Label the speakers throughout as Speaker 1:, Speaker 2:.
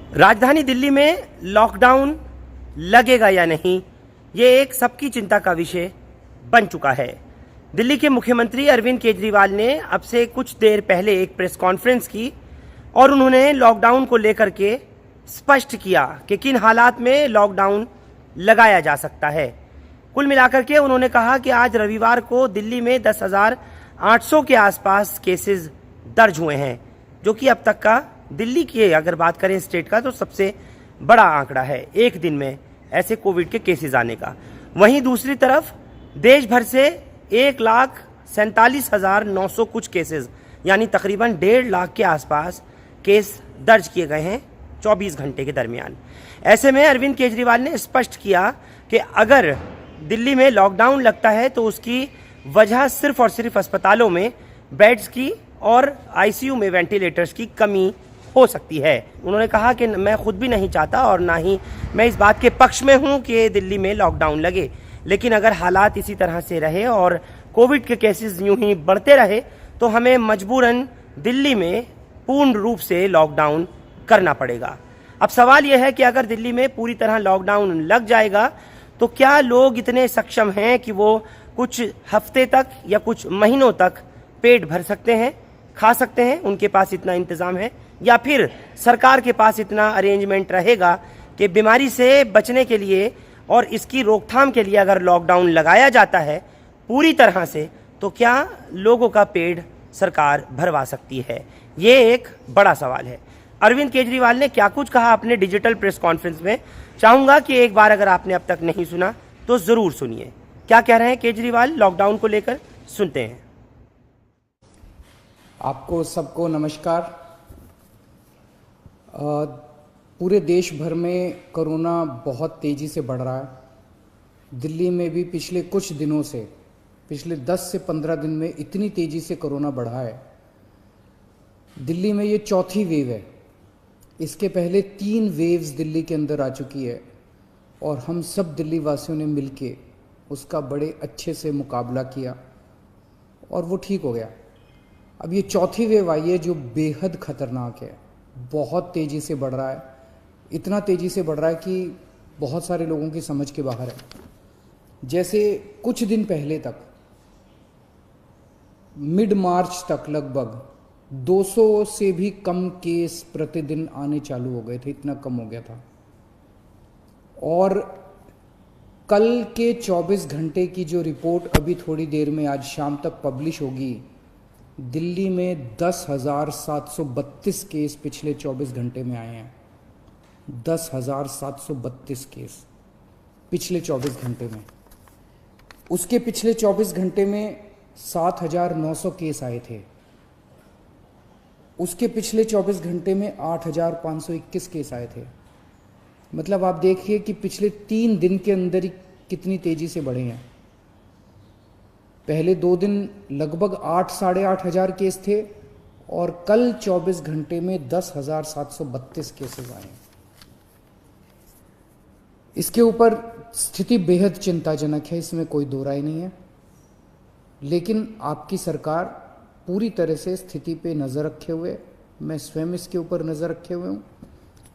Speaker 1: राजधानी दिल्ली में लॉकडाउन लगेगा या नहीं, ये एक सबकी चिंता का विषय बन चुका है। दिल्ली के मुख्यमंत्री अरविंद केजरीवाल ने अब से कुछ देर पहले एक प्रेस कॉन्फ्रेंस की और उन्होंने लॉकडाउन को लेकर के स्पष्ट किया कि किन हालात में लॉकडाउन लगाया जा सकता है। कुल मिलाकर के उन्होंने कहा कि आज रविवार को दिल्ली में 10,800 के आसपास केसेस दर्ज हुए हैं, जो कि अब तक का दिल्ली की अगर बात करें स्टेट का तो सबसे बड़ा आंकड़ा है एक दिन में ऐसे कोविड के केसेस आने का। वहीं दूसरी तरफ देश भर से 1,47,900 कुछ केसेस यानी तकरीबन 1.5 लाख के आसपास केस दर्ज किए गए हैं 24 घंटे के दरमियान। ऐसे में अरविंद केजरीवाल ने स्पष्ट किया कि अगर दिल्ली में लॉकडाउन लगता है तो उसकी वजह सिर्फ और सिर्फ अस्पतालों में बेड्स की और आईसीयू में वेंटिलेटर्स की कमी हो सकती है। उन्होंने कहा कि मैं खुद भी नहीं चाहता और ना ही मैं इस बात के पक्ष में हूं कि दिल्ली में लॉकडाउन लगे, लेकिन अगर हालात इसी तरह से रहे और कोविड के केसेस यूं ही बढ़ते रहे तो हमें मजबूरन दिल्ली में पूर्ण रूप से लॉकडाउन करना पड़ेगा। अब सवाल यह है कि अगर दिल्ली में पूरी तरह लॉकडाउन लग जाएगा तो क्या लोग इतने सक्षम हैं कि वो कुछ हफ्ते तक या कुछ महीनों तक पेट भर सकते हैं, खा सकते हैं, उनके पास इतना इंतजाम है, या फिर सरकार के पास इतना अरेंजमेंट रहेगा कि बीमारी से बचने के लिए और इसकी रोकथाम के लिए अगर लॉकडाउन लगाया जाता है पूरी तरह से तो क्या लोगों का पेट सरकार भरवा सकती है? ये एक बड़ा सवाल है। अरविंद केजरीवाल ने क्या कुछ कहा अपने डिजिटल प्रेस कॉन्फ्रेंस में, चाहूंगा कि एक बार अगर आपने अब तक नहीं सुना तो जरूर सुनिए। क्या कह रहे हैं केजरीवाल लॉकडाउन को लेकर, सुनते हैं।
Speaker 2: आपको सबको नमस्कार। पूरे देश भर में कोरोना बहुत तेज़ी से बढ़ रहा है। दिल्ली में भी पिछले कुछ दिनों से, पिछले 10 से 15 दिन में इतनी तेज़ी से कोरोना बढ़ा है। दिल्ली में ये चौथी वेव है। इसके पहले 3 वेव्स दिल्ली के अंदर आ चुकी है और हम सब दिल्ली वासियों ने मिलके उसका बड़े अच्छे से मुकाबला किया और वो ठीक हो गया। अब ये चौथी वेव आई है जो बेहद खतरनाक है, बहुत तेज़ी से बढ़ रहा है। इतना तेज़ी से बढ़ रहा है कि बहुत सारे लोगों की समझ के बाहर है। जैसे कुछ दिन पहले तक, मिड मार्च तक लगभग 200 से भी कम केस प्रतिदिन आने चालू हो गए थे, इतना कम हो गया था। और कल के 24 घंटे की जो रिपोर्ट अभी थोड़ी देर में आज शाम तक पब्लिश होगी, दिल्ली में 10,732 केस पिछले 24 घंटे में आए हैं। 10,732 केस पिछले 24 घंटे में। उसके पिछले 24 घंटे में 7,900 केस आए थे। उसके पिछले 24 घंटे में 8,521 केस आए थे। मतलब आप देखिए कि पिछले 3 दिन के अंदर ही कितनी तेजी से बढ़े हैं। पहले 2 दिन लगभग 8 साढ़े 8 हज़ार केस थे और कल 24 घंटे में 10,732 केसेस आए। इसके ऊपर स्थिति बेहद चिंताजनक है, इसमें कोई दो राय नहीं है। लेकिन आपकी सरकार पूरी तरह से स्थिति पे नज़र रखे हुए, मैं स्वयं इसके ऊपर नज़र रखे हुए हूँ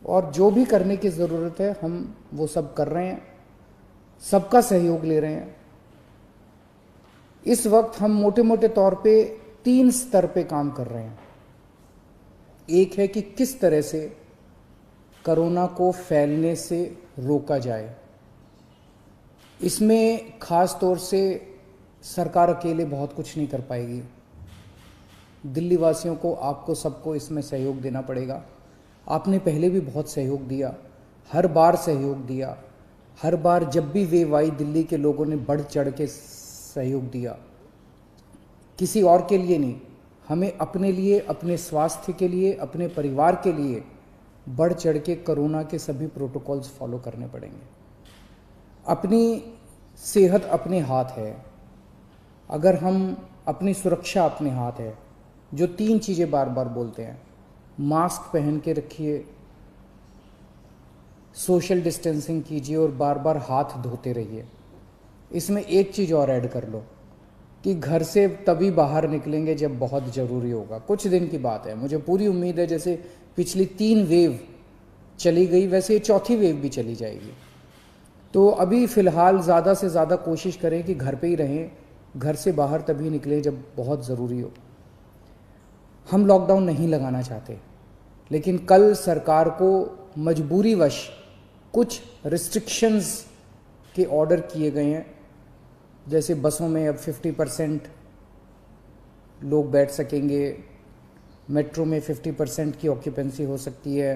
Speaker 2: और जो भी करने की ज़रूरत है हम वो सब कर रहे हैं, सबका सहयोग ले रहे हैं। इस वक्त हम मोटे मोटे तौर पे 3 स्तर पे काम कर रहे हैं। एक है कि किस तरह से कोरोना को फैलने से रोका जाए। इसमें खास तौर से सरकार अकेले बहुत कुछ नहीं कर पाएगी। दिल्ली वासियों को, आपको सबको इसमें सहयोग देना पड़ेगा। आपने पहले भी बहुत सहयोग दिया, हर बार सहयोग दिया। हर बार जब भी वेव आई दिल्ली के लोगों ने बढ़ चढ़ के सहयोग दिया, किसी और के लिए नहीं, हमें अपने लिए, अपने स्वास्थ्य के लिए, अपने परिवार के लिए बढ़ चढ़ के कोरोना के सभी प्रोटोकॉल्स फॉलो करने पड़ेंगे। अपनी सेहत अपने हाथ है। अगर हम, अपनी सुरक्षा अपने हाथ है। जो 3 चीज़ें बार बार बोलते हैं, मास्क पहन के रखिए, सोशल डिस्टेंसिंग कीजिए और बार बार हाथ धोते रहिए। इसमें एक चीज़ और ऐड कर लो कि घर से तभी बाहर निकलेंगे जब बहुत ज़रूरी होगा। कुछ दिन की बात है, मुझे पूरी उम्मीद है जैसे पिछली 3 वेव चली गई, वैसे ये चौथी वेव भी चली जाएगी। तो अभी फ़िलहाल ज़्यादा से ज़्यादा कोशिश करें कि घर पे ही रहें, घर से बाहर तभी निकलें जब बहुत ज़रूरी हो। हम लॉकडाउन नहीं लगाना चाहते, लेकिन कल सरकार को मजबूरीवश कुछ रिस्ट्रिक्शंस के ऑर्डर किए गए हैं। जैसे बसों में अब 50% लोग बैठ सकेंगे, मेट्रो में 50% की ऑक्यूपेंसी हो सकती है,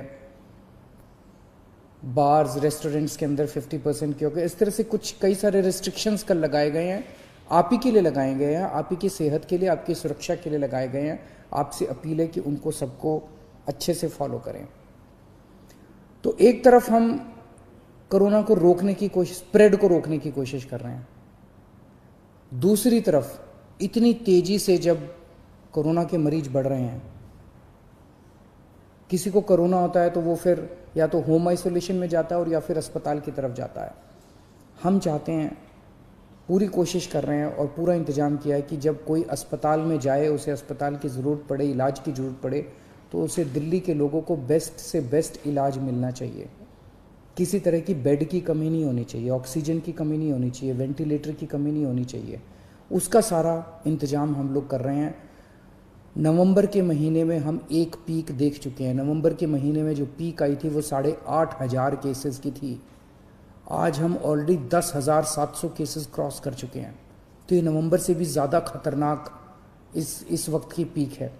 Speaker 2: बार्स रेस्टोरेंट्स के अंदर 50% की होगी। इस तरह से कुछ कई सारे रिस्ट्रिक्शंस कल लगाए गए हैं, आप ही के लिए लगाए गए हैं, आप ही की सेहत के लिए, आपकी सुरक्षा के लिए लगाए गए हैं। आपसे अपील है कि उनको सबको अच्छे से फॉलो करें। तो एक तरफ हम कोरोना को रोकने की कोशिश, स्प्रेड को रोकने की कोशिश कर रहे हैं, दूसरी तरफ इतनी तेजी से जब कोरोना के मरीज बढ़ रहे हैं, किसी को कोरोना होता है तो वो फिर या तो होम आइसोलेशन में जाता है और या फिर अस्पताल की तरफ जाता है। हम चाहते हैं, पूरी कोशिश कर रहे हैं और पूरा इंतजाम किया है कि जब कोई अस्पताल में जाए, उसे अस्पताल की ज़रूरत पड़े, इलाज की ज़रूरत पड़े, तो उसे दिल्ली के लोगों को बेस्ट से बेस्ट इलाज मिलना चाहिए। किसी तरह की बेड की कमी नहीं होनी चाहिए, ऑक्सीजन की कमी नहीं होनी चाहिए, वेंटिलेटर की कमी नहीं होनी चाहिए। उसका सारा इंतजाम हम लोग कर रहे हैं। नवंबर के महीने में हम एक पीक देख चुके हैं। नवंबर के महीने में जो पीक आई थी वो 8,500 केसेस की थी। आज हम ऑलरेडी 10,700 केसेस क्रॉस कर चुके हैं। तो ये नवंबर से भी ज़्यादा खतरनाक इस वक्त की पीक है।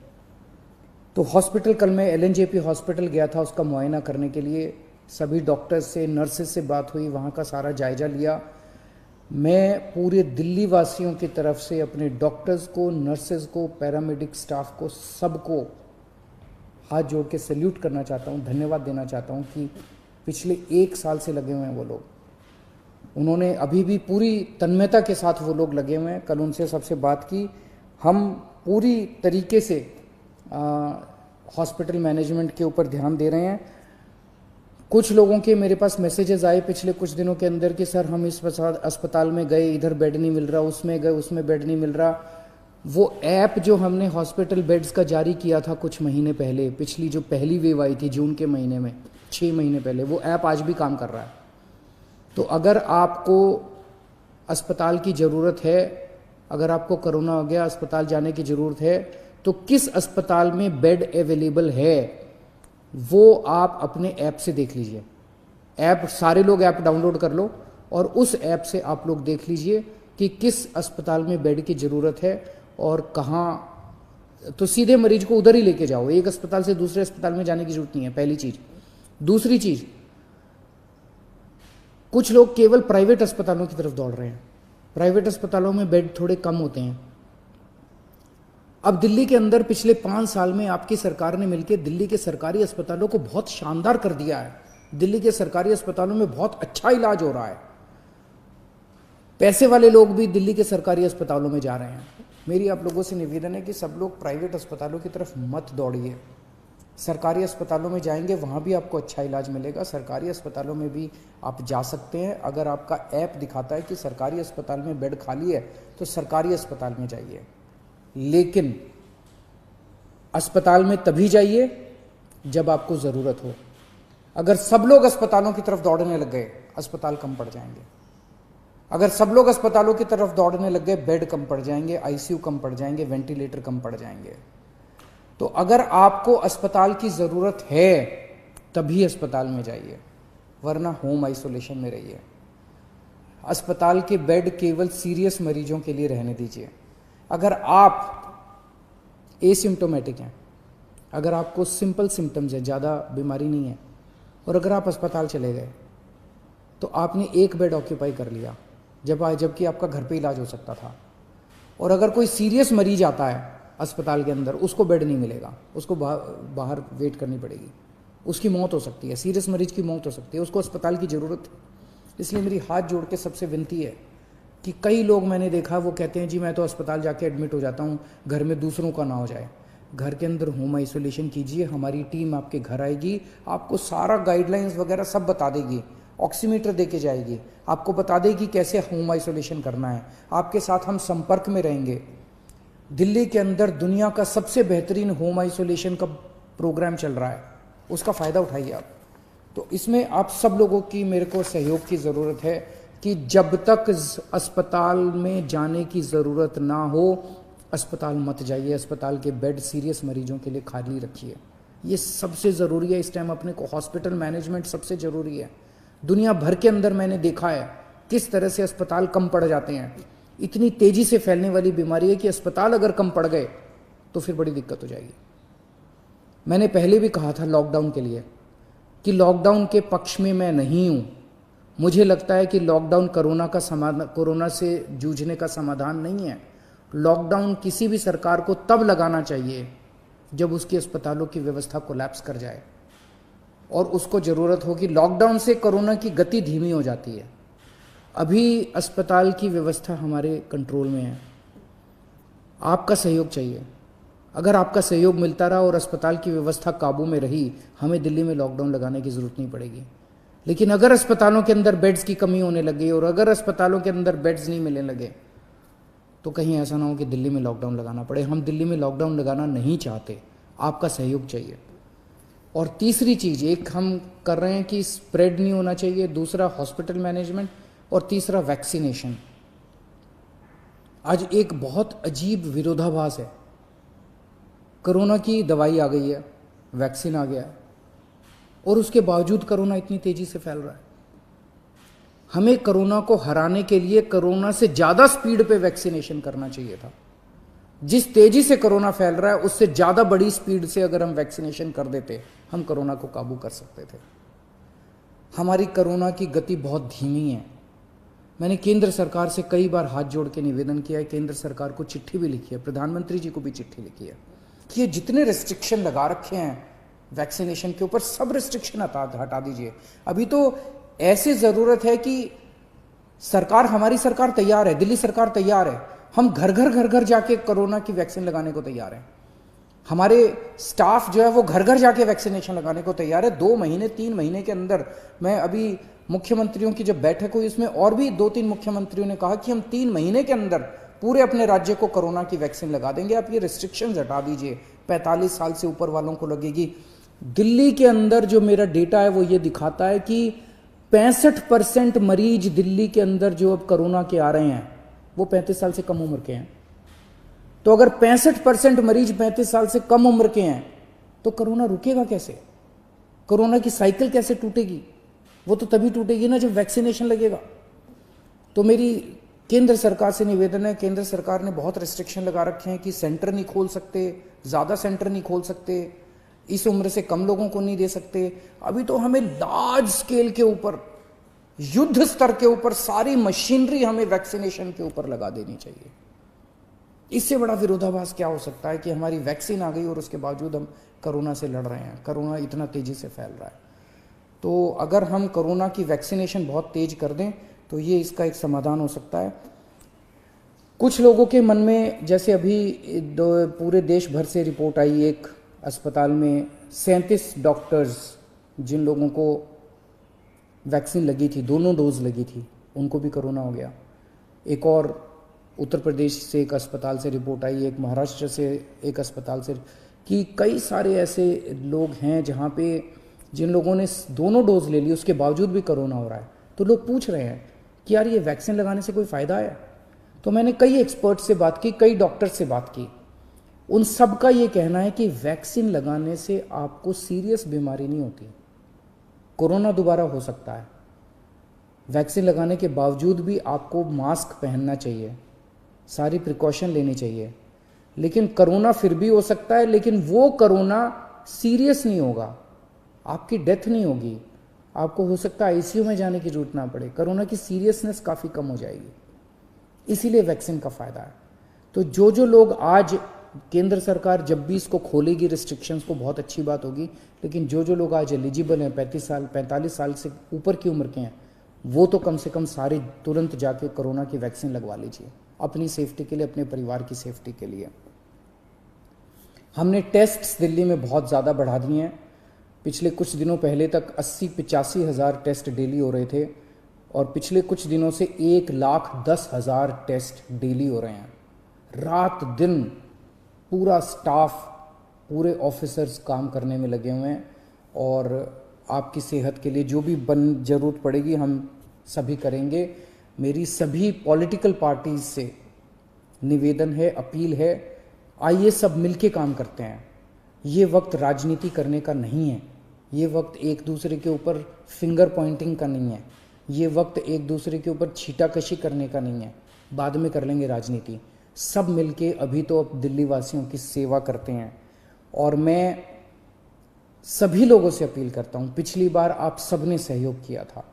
Speaker 2: तो हॉस्पिटल, कल मैं LNJP हॉस्पिटल गया था उसका मुआयना करने के लिए। सभी डॉक्टर्स से, नर्सेज से बात हुई, वहाँ का सारा जायजा लिया। मैं पूरे दिल्ली वासियों की तरफ से अपने डॉक्टर्स को, नर्सेज को, पैरामेडिक स्टाफ को, सबको हाथ जोड़ के सैल्यूट करना चाहता हूँ, धन्यवाद देना चाहता हूँ कि पिछले 1 साल से लगे हुए हैं वो लोग। उन्होंने अभी भी पूरी तन्मयता के साथ वो लोग लगे हुए हैं। कल उनसे सबसे बात की। हम पूरी तरीके से हॉस्पिटल मैनेजमेंट के ऊपर ध्यान दे रहे हैं। कुछ लोगों के मेरे पास मैसेजेस आए पिछले कुछ दिनों के अंदर कि सर हम इस अस्पताल में गए, इधर बेड नहीं मिल रहा, उसमें गए, उसमें बेड नहीं मिल रहा। वो ऐप जो हमने हॉस्पिटल बेड्स का जारी किया था कुछ महीने पहले, पिछली जो पहली वेव आई थी जून के महीने में, 6 महीने पहले, वो ऐप आज भी काम कर रहा है। तो अगर आपको अस्पताल की ज़रूरत है, अगर आपको कोरोना हो गया, अस्पताल जाने की ज़रूरत है, तो किस अस्पताल में बेड अवेलेबल है वो आप अपने ऐप से देख लीजिए। ऐप, सारे लोग ऐप डाउनलोड कर लो और उस ऐप से आप लोग देख लीजिए कि किस अस्पताल में बेड की ज़रूरत है और कहाँ। तो सीधे मरीज को उधर ही लेके जाओ, एक अस्पताल से दूसरे अस्पताल में जाने की जरूरत नहीं है, पहली चीज़। दूसरी चीज़, कुछ लोग केवल प्राइवेट अस्पतालों की तरफ दौड़ रहे हैं। प्राइवेट अस्पतालों में बेड थोड़े कम होते हैं। अब दिल्ली के अंदर पिछले 5 साल में आपकी सरकार ने मिलकर दिल्ली के सरकारी अस्पतालों को बहुत शानदार कर दिया है। दिल्ली के सरकारी अस्पतालों में बहुत अच्छा इलाज हो रहा है। पैसे वाले लोग भी दिल्ली के सरकारी अस्पतालों में जा रहे हैं। मेरी आप लोगों से निवेदन है कि सब लोग प्राइवेट अस्पतालों की तरफ मत दौड़िए। सरकारी अस्पतालों में जाएंगे, वहाँ भी आपको अच्छा इलाज मिलेगा। सरकारी अस्पतालों में भी आप जा सकते हैं। अगर आपका ऐप दिखाता है कि सरकारी अस्पताल में बेड खाली है तो सरकारी अस्पताल में जाइए, लेकिन अस्पताल में तभी जाइए जब आपको ज़रूरत हो। अगर सब लोग अस्पतालों की तरफ दौड़ने लग गए, अस्पताल कम पड़ जाएंगे। अगर सब लोग अस्पतालों की तरफ दौड़ने लग गए, बेड कम पड़ जाएंगे, ICU कम पड़ जाएंगे, वेंटिलेटर कम पड़ जाएंगे। तो अगर आपको अस्पताल की ज़रूरत है तभी अस्पताल में जाइए, वरना होम आइसोलेशन में रहिए। अस्पताल के बेड केवल सीरियस मरीजों के लिए रहने दीजिए। अगर आप एसिम्टोमेटिक हैं, अगर आपको सिंपल सिम्टम्स है, ज़्यादा बीमारी नहीं है, और अगर आप अस्पताल चले गए तो आपने एक बेड ऑक्यूपाई कर लिया जबकि आपका घर पे इलाज हो सकता था। और अगर कोई सीरियस मरीज आता है अस्पताल के अंदर, उसको बेड नहीं मिलेगा, उसको बाहर वेट करनी पड़ेगी, उसकी मौत हो सकती है, सीरियस मरीज की मौत हो सकती है, उसको अस्पताल की ज़रूरत है। इसलिए मेरी हाथ जोड़ के सबसे विनती है कि कई लोग मैंने देखा वो कहते हैं जी मैं तो अस्पताल जाके एडमिट हो जाता हूँ, घर में दूसरों का ना हो जाए। घर के अंदर होम आइसोलेशन कीजिए, हमारी टीम आपके घर आएगी, आपको सारा गाइडलाइंस वगैरह सब बता देगी, ऑक्सीमीटर दे के जाएगी, आपको बता देगी कैसे होम आइसोलेशन करना है, आपके साथ हम संपर्क में रहेंगे। दिल्ली के अंदर दुनिया का सबसे बेहतरीन होम आइसोलेशन का प्रोग्राम चल रहा है, उसका फ़ायदा उठाइए आप। तो इसमें आप सब लोगों की मेरे को सहयोग की ज़रूरत है कि जब तक अस्पताल में जाने की ज़रूरत ना हो, अस्पताल मत जाइए। अस्पताल के बेड सीरियस मरीजों के लिए खाली रखिए। ये सबसे ज़रूरी है इस टाइम अपने को। हॉस्पिटल मैनेजमेंट सबसे ज़रूरी है। दुनिया भर के अंदर मैंने देखा है किस तरह से अस्पताल कम पड़ जाते हैं। इतनी तेज़ी से फैलने वाली बीमारी है कि अस्पताल अगर कम पड़ गए तो फिर बड़ी दिक्कत हो जाएगी। मैंने पहले भी कहा था लॉकडाउन के लिए कि लॉकडाउन के पक्ष में मैं नहीं हूँ। मुझे लगता है कि लॉकडाउन कोरोना से जूझने का समाधान नहीं है। लॉकडाउन किसी भी सरकार को तब लगाना चाहिए जब उसकी अस्पतालों की व्यवस्था कोलैप्स कर जाए और उसको ज़रूरत हो कि लॉकडाउन से कोरोना की गति धीमी हो जाती है। अभी अस्पताल की व्यवस्था हमारे कंट्रोल में है। आपका सहयोग चाहिए। अगर आपका सहयोग मिलता रहा और अस्पताल की व्यवस्था काबू में रही, हमें दिल्ली में लॉकडाउन लगाने की ज़रूरत नहीं पड़ेगी। लेकिन अगर अस्पतालों के अंदर बेड्स की कमी होने लगी और अगर अस्पतालों के अंदर बेड्स नहीं मिलने लगे तो कहीं ऐसा ना हो कि दिल्ली में लॉकडाउन लगाना पड़े। हम दिल्ली में लॉकडाउन लगाना नहीं चाहते, आपका सहयोग चाहिए। और तीसरी चीज़, एक हम कर रहे हैं कि स्प्रेड नहीं होना चाहिए, दूसरा हॉस्पिटल मैनेजमेंट और तीसरा वैक्सीनेशन। आज एक बहुत अजीब विरोधाभास है। कोरोना की दवाई आ गई है, वैक्सीन आ गया है और उसके बावजूद कोरोना इतनी तेजी से फैल रहा है। हमें कोरोना को हराने के लिए कोरोना से ज़्यादा स्पीड पे वैक्सीनेशन करना चाहिए था। जिस तेजी से कोरोना फैल रहा है उससे ज़्यादा बड़ी स्पीड से अगर हम वैक्सीनेशन कर देते, हम कोरोना को काबू कर सकते थे। हमारी कोरोना की गति बहुत धीमी है। मैंने केंद्र सरकार से कई बार हाथ जोड़ के निवेदन किया है, केंद्र सरकार को चिट्ठी भी लिखी है, प्रधानमंत्री जी को भी चिट्ठी लिखी है कि ये जितने रिस्ट्रिक्शन लगा रखे हैं वैक्सीनेशन के ऊपर, सब रिस्ट्रिक्शन हटा दीजिए। अभी तो ऐसी ज़रूरत है कि सरकार, हमारी सरकार तैयार है, दिल्ली सरकार तैयार है। हम घर घर जाके कोरोना की वैक्सीन लगाने को तैयार हैं। हमारे स्टाफ जो है वो घर घर जाके वैक्सीनेशन लगाने को तैयार है। 2 महीने 3 महीने के अंदर, मैं अभी मुख्यमंत्रियों की जब बैठक हुई उसमें और भी 2-3 मुख्यमंत्रियों ने कहा कि हम 3 महीने के अंदर पूरे अपने राज्य को कोरोना की वैक्सीन लगा देंगे। आप ये रिस्ट्रिक्शंस हटा दीजिए, 45 साल से ऊपर वालों को लगेगी। दिल्ली के अंदर जो मेरा डेटा है वो ये दिखाता है कि 65% मरीज दिल्ली के अंदर जो अब कोरोना के आ रहे हैं वो 35 साल से कम उम्र के हैं। तो अगर 65% मरीज 35 साल से कम उम्र के हैं तो कोरोना रुकेगा कैसे? कोरोना की साइकिल कैसे टूटेगी? वो तो तभी टूटेगी ना जब वैक्सीनेशन लगेगा। तो मेरी केंद्र सरकार से निवेदन है, केंद्र सरकार ने बहुत रिस्ट्रिक्शन लगा रखे हैं कि सेंटर नहीं खोल सकते, ज़्यादा सेंटर नहीं खोल सकते, इस उम्र से कम लोगों को नहीं दे सकते। अभी तो हमें लार्ज स्केल के ऊपर, युद्ध स्तर के ऊपर सारी मशीनरी हमें वैक्सीनेशन के ऊपर लगा देनी चाहिए। इससे बड़ा विरोधाभास क्या हो सकता है कि हमारी वैक्सीन आ गई और उसके बावजूद हम कोरोना से लड़ रहे हैं, कोरोना इतना तेजी से फैल रहा है। तो अगर हम कोरोना की वैक्सीनेशन बहुत तेज कर दें तो ये इसका एक समाधान हो सकता है। कुछ लोगों के मन में, जैसे अभी पूरे देश भर से रिपोर्ट आई, एक अस्पताल में 37 डॉक्टर्स जिन लोगों को वैक्सीन लगी थी, दोनों डोज लगी थी, उनको भी कोरोना हो गया। एक और उत्तर प्रदेश से एक अस्पताल से रिपोर्ट आई, एक महाराष्ट्र से एक अस्पताल से, कि कई सारे ऐसे लोग हैं जहाँ पे जिन लोगों ने दोनों डोज ले ली उसके बावजूद भी कोरोना हो रहा है। तो लोग पूछ रहे हैं कि यार ये वैक्सीन लगाने से कोई फ़ायदा है? तो मैंने कई एक्सपर्ट से बात की, कई डॉक्टर से बात की, उन सब का ये कहना है कि वैक्सीन लगाने से आपको सीरियस बीमारी नहीं होती। कोरोना दोबारा हो सकता है, वैक्सीन लगाने के बावजूद भी आपको मास्क पहनना चाहिए, सारी प्रिकॉशन लेनी चाहिए, लेकिन कोरोना फिर भी हो सकता है, लेकिन वो कोरोना सीरियस नहीं होगा, आपकी डेथ नहीं होगी, आपको हो सकता है आईसीयू में जाने की जरूरत ना पड़े, कोरोना की सीरियसनेस काफ़ी कम हो जाएगी। इसीलिए वैक्सीन का फ़ायदा है। तो जो लोग आज, केंद्र सरकार जब भी इसको खोलेगी रिस्ट्रिक्शंस को, बहुत अच्छी बात होगी, लेकिन जो लोग आज एलिजिबल हैं, 45 साल से ऊपर की उम्र के हैं, वो तो कम से कम सारे तुरंत जाके कोरोना की वैक्सीन लगवा लीजिए, अपनी सेफ्टी के लिए, अपने परिवार की सेफ्टी के लिए। हमने टेस्ट्स दिल्ली में बहुत ज़्यादा बढ़ा दिए हैं। पिछले कुछ दिनों पहले तक 80-85 हज़ार टेस्ट डेली हो रहे थे और पिछले कुछ दिनों से 1,10,000 टेस्ट डेली हो रहे हैं। रात दिन पूरा स्टाफ, पूरे ऑफिसर्स काम करने में लगे हुए हैं और आपकी सेहत के लिए जो भी ज़रूरत पड़ेगी हम सभी करेंगे। मेरी सभी पॉलिटिकल पार्टीज से निवेदन है, अपील है, आइए सब मिलके काम करते हैं। ये वक्त राजनीति करने का नहीं है, ये वक्त एक दूसरे के ऊपर फिंगर पॉइंटिंग का नहीं है, ये वक्त एक दूसरे के ऊपर छीटाकशी करने का नहीं है। बाद में कर लेंगे राजनीति। सब मिलके अभी तो अब दिल्ली वासियों की सेवा करते हैं। और मैं सभी लोगों से अपील करता हूँ, पिछली बार आप सबने सहयोग किया था,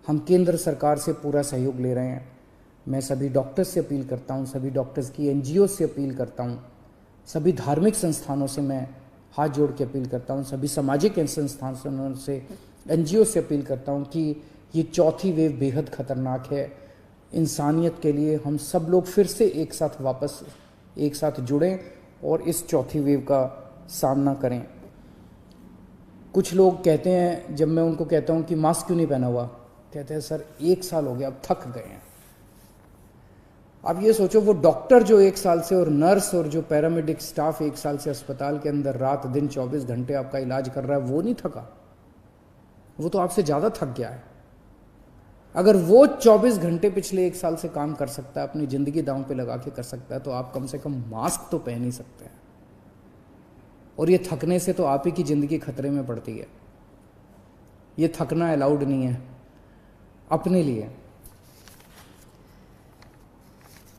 Speaker 2: हम केंद्र सरकार से पूरा सहयोग ले रहे हैं। मैं सभी डॉक्टर्स से अपील करता हूँ, सभी डॉक्टर्स की एनजीओ से अपील करता हूँ, सभी धार्मिक संस्थानों से मैं हाथ जोड़ के अपील करता हूँ, सभी सामाजिक संस्थानों से, एनजीओ से अपील करता हूँ कि ये चौथी वेव बेहद खतरनाक है इंसानियत के लिए। हम सब लोग फिर से एक साथ वापस एक साथ जुड़ें और इस चौथी वेव का सामना करें। कुछ लोग कहते हैं, जब मैं उनको कहता हूँ कि मास्क क्यों नहीं पहना हुआ, कहते हैं सर 1 साल हो गया, अब थक गए हैं। अब ये सोचो, वो डॉक्टर जो 1 साल से और नर्स और जो पैरामेडिक स्टाफ 1 साल से अस्पताल के अंदर रात दिन 24 घंटे आपका इलाज कर रहा है, वो नहीं थका? वो तो आपसे ज़्यादा थक गया है। अगर वो 24 घंटे पिछले 1 साल से काम कर सकता है, अपनी ज़िंदगी दांव पे लगा के कर सकता है, तो आप कम से कम मास्क तो पहन ही सकते हैं। और ये थकने से तो आप ही की ज़िंदगी खतरे में पड़ती है। ये थकना अलाउड नहीं है अपने लिए।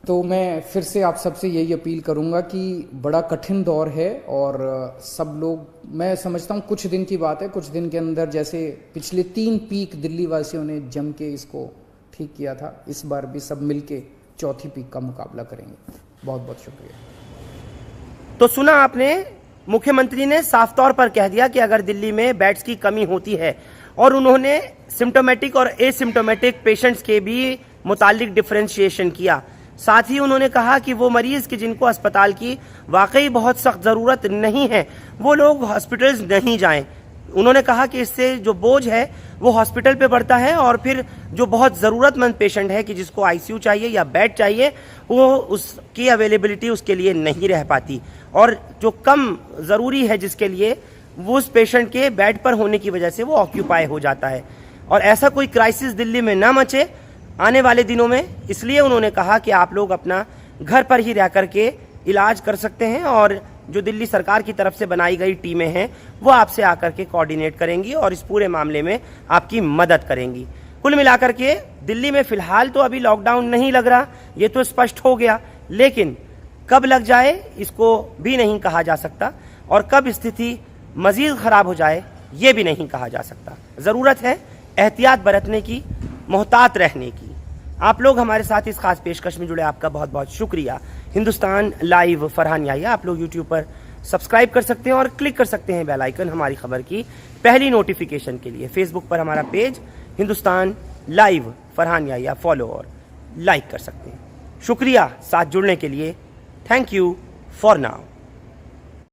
Speaker 2: तो मैं फिर से आप सबसे यही अपील करूंगा कि बड़ा कठिन दौर है और सब लोग, मैं समझता हूँ कुछ दिन की बात है, कुछ दिन के अंदर जैसे पिछले 3 पीक दिल्ली वासियों ने जम के इसको ठीक किया था, इस बार भी सब मिलके चौथी पीक का मुकाबला करेंगे। बहुत बहुत शुक्रिया।
Speaker 1: तो सुना आपने, मुख्यमंत्री ने साफ तौर पर कह दिया कि अगर दिल्ली में बेड्स की कमी होती है, और उन्होंने सिम्टोमेटिक और एसिम्टोमेटिक पेशेंट्स के भी मुतालिक डिफरेंशिएशन किया। साथ ही उन्होंने कहा कि वो मरीज कि जिनको अस्पताल की वाकई बहुत सख्त ज़रूरत नहीं है, वो लोग हॉस्पिटल्स नहीं जाएं। उन्होंने कहा कि इससे जो बोझ है वो हॉस्पिटल पे बढ़ता है, और फिर जो बहुत ज़रूरतमंद पेशेंट है कि जिसको आईसीयू चाहिए या बेड चाहिए, वो उसकी अवेलेबिलिटी उसके लिए नहीं रह पाती, और जो कम ज़रूरी है जिसके लिए, वो उस पेशेंट के बेड पर होने की वजह से वो ऑक्यूपाई हो जाता है। और ऐसा कोई क्राइसिस दिल्ली में ना मचे आने वाले दिनों में, इसलिए उन्होंने कहा कि आप लोग अपना घर पर ही रह करके इलाज कर सकते हैं, और जो दिल्ली सरकार की तरफ से बनाई गई टीमें हैं वो आपसे आकर के कोऑर्डिनेट करेंगी और इस पूरे मामले में आपकी मदद करेंगी। कुल मिलाकर के दिल्ली में फिलहाल तो अभी लॉकडाउन नहीं लग रहा, ये तो स्पष्ट हो गया, लेकिन कब लग जाए इसको भी नहीं कहा जा सकता, और कब स्थिति मजीद खराब हो जाए ये भी नहीं कहा जा सकता। ज़रूरत है एहतियात बरतने की, मोहतात रहने की। आप लोग हमारे साथ इस खास पेशकश में जुड़े, आपका बहुत बहुत शुक्रिया। हिंदुस्तान लाइव फरहान याहिया आप लोग यूट्यूब पर सब्सक्राइब कर सकते हैं और क्लिक कर सकते हैं बेल आइकन हमारी खबर की पहली नोटिफिकेशन के लिए। फेसबुक पर हमारा page Hindustan live Farhan Yahiya follow और लाइक कर सकते हैं। शुक्रिया साथ जुड़ने के लिए। Thank you for now.